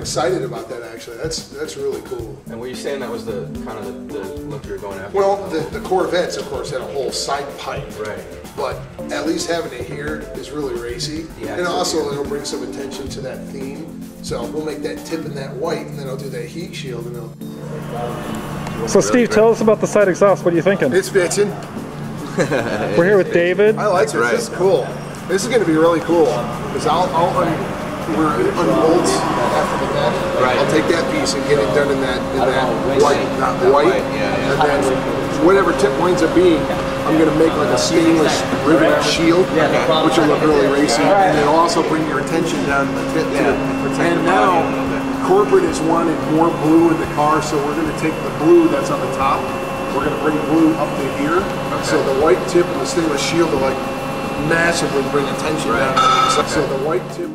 excited about that actually. That's really cool. And were you saying that was the kind of the look you were going after? Well, the Corvettes, of course, had a whole side pipe. Right. But at least having it here is really racy. Yeah, and also it'll bring some attention to that theme. So we'll make that tip in that white, and then I'll do that heat shield, and it'll... So Steve, tell us about the side exhaust. What are you thinking? It's bitchin'. We're here with David. I like this. Right. This is cool. This is going to be really cool because I'll unbolt after the fact. Right. I'll take that piece and get it done in that white, not white, and then whatever tip winds up being, I'm going to make like a stainless rivet shield, which will look really racy, and it'll also bring your attention down to the tip too. And now, corporate has wanted more blue in the car, so we're going to take the blue that's on the top. We're going to bring blue up to here, so the white tip and the stainless shield will like massively bring attention down. So the white tip.